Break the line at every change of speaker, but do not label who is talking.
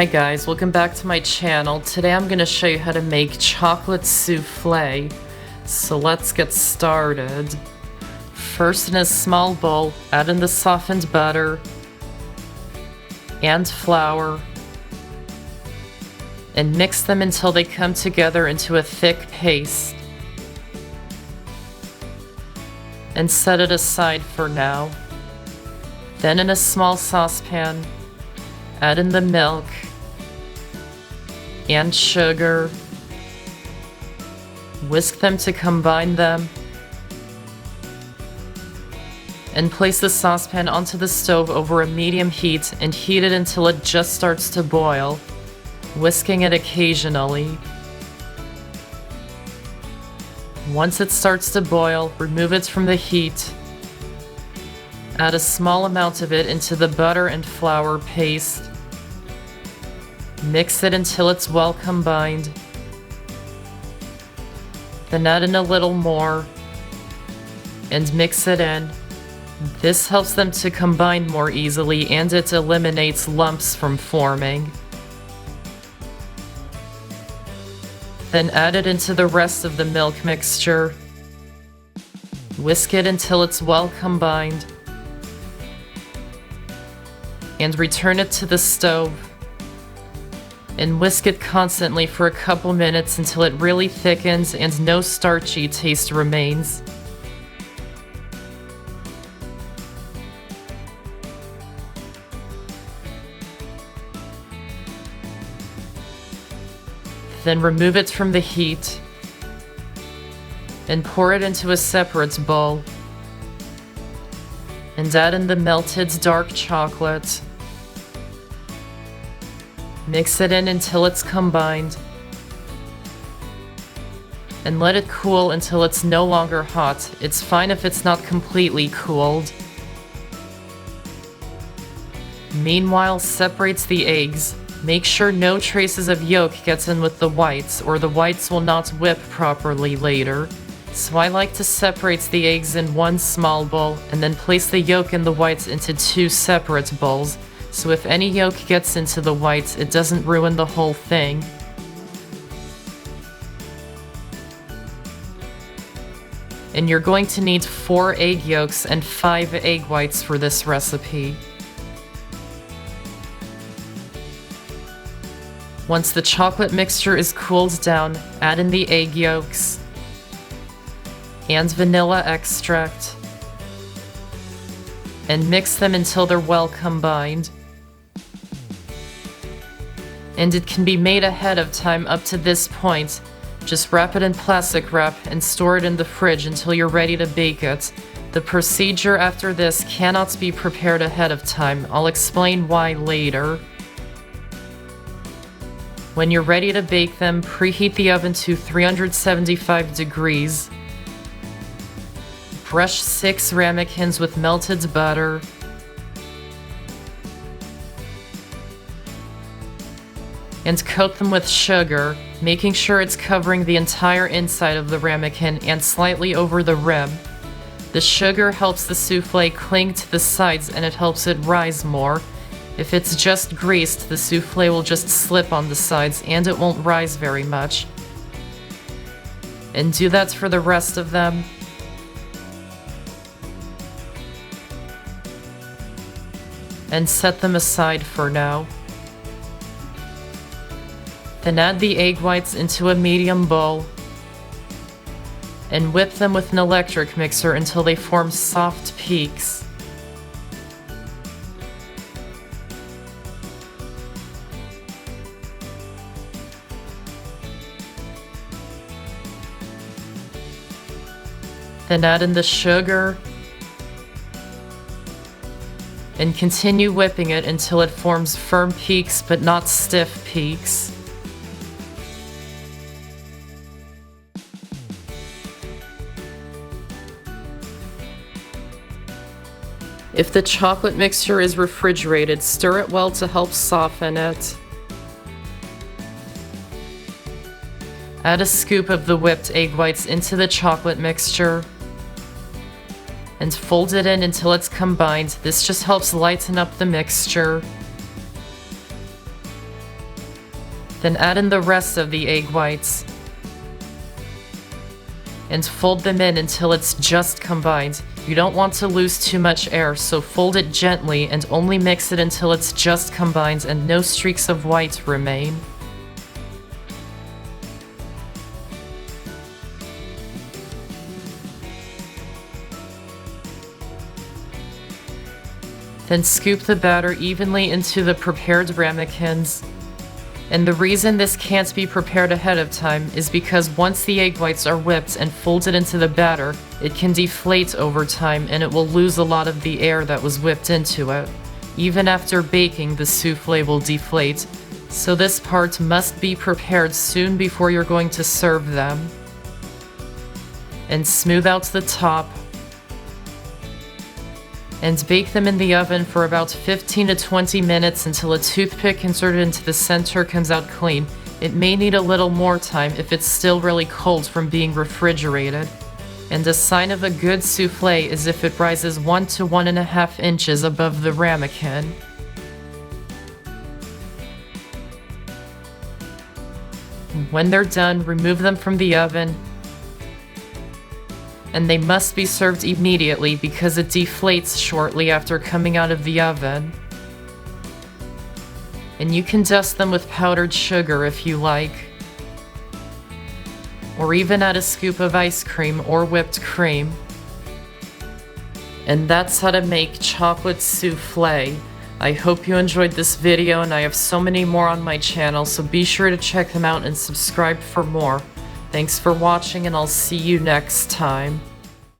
Hi guys, welcome back to my channel. Today I'm going to show you how to make chocolate souffle. So let's get started. First, in a small bowl, add in the softened butter and flour and mix them until they come together into a thick paste. And set it aside for now. Then in a small saucepan, add in the milk and sugar. Whisk them to combine them. And place the saucepan onto the stove over a medium heat and heat it until it just starts to boil, whisking it occasionally. Once it starts to boil, remove it from the heat. Add a small amount of it into the butter and flour paste. Mix it until it's well combined. Then add in a little more and mix it in. This helps them to combine more easily and it eliminates lumps from forming. Then add it into the rest of the milk mixture. Whisk it until it's well combined. And return it to the stove. And whisk it constantly for a couple minutes until it really thickens and no starchy taste remains. Then remove it from the heat and pour it into a separate bowl. And add in the melted dark chocolate. Mix it in until it's combined. And let it cool until it's no longer hot. It's fine if it's not completely cooled. Meanwhile, separate the eggs. Make sure no traces of yolk gets in with the whites, or the whites will not whip properly later. So I like to separate the eggs in one small bowl and then place the yolk and the whites into two separate bowls. So if any yolk gets into the whites, it doesn't ruin the whole thing. And you're going to need 4 egg yolks and 5 egg whites for this recipe. Once the chocolate mixture is cooled down, add in the egg yolks and vanilla extract and mix them until they're well combined. And it can be made ahead of time up to this point. Just wrap it in plastic wrap and store it in the fridge until you're ready to bake it. The procedure after this cannot be prepared ahead of time. I'll explain why later. When you're ready to bake them, preheat the oven to 375 degrees. Brush 6 ramekins with melted butter. And coat them with sugar, making sure it's covering the entire inside of the ramekin and slightly over the rim. The sugar helps the souffle cling to the sides and it helps it rise more. If it's just greased, the souffle will just slip on the sides and it won't rise very much. And do that for the rest of them. And set them aside for now. Then add the egg whites into a medium bowl and whip them with an electric mixer until they form soft peaks. Then add in the sugar and continue whipping it until it forms firm peaks but not stiff peaks. If the chocolate mixture is refrigerated, stir it well to help soften it. Add a scoop of the whipped egg whites into the chocolate mixture and fold it in until it's combined. This just helps lighten up the mixture. Then add in the rest of the egg whites and fold them in until it's just combined. You don't want to lose too much air, so fold it gently and only mix it until it's just combined and no streaks of white remain. Then scoop the batter evenly into the prepared ramekins. And the reason this can't be prepared ahead of time is because once the egg whites are whipped and folded into the batter, it can deflate over time and it will lose a lot of the air that was whipped into it. Even after baking, the soufflé will deflate, so this part must be prepared soon before you're going to serve them. And smooth out the top. And bake them in the oven for about 15 to 20 minutes until a toothpick inserted into the center comes out clean. It may need a little more time if it's still really cold from being refrigerated. And a sign of a good soufflé is if it rises 1 to 1.5 inches above the ramekin. When they're done, remove them from the oven. And they must be served immediately because it deflates shortly after coming out of the oven. And you can dust them with powdered sugar if you like, or even add a scoop of ice cream or whipped cream. And that's how to make chocolate soufflé. I hope you enjoyed this video, and I have so many more on my channel, so be sure to check them out and subscribe for more. Thanks for watching, and I'll see you next time.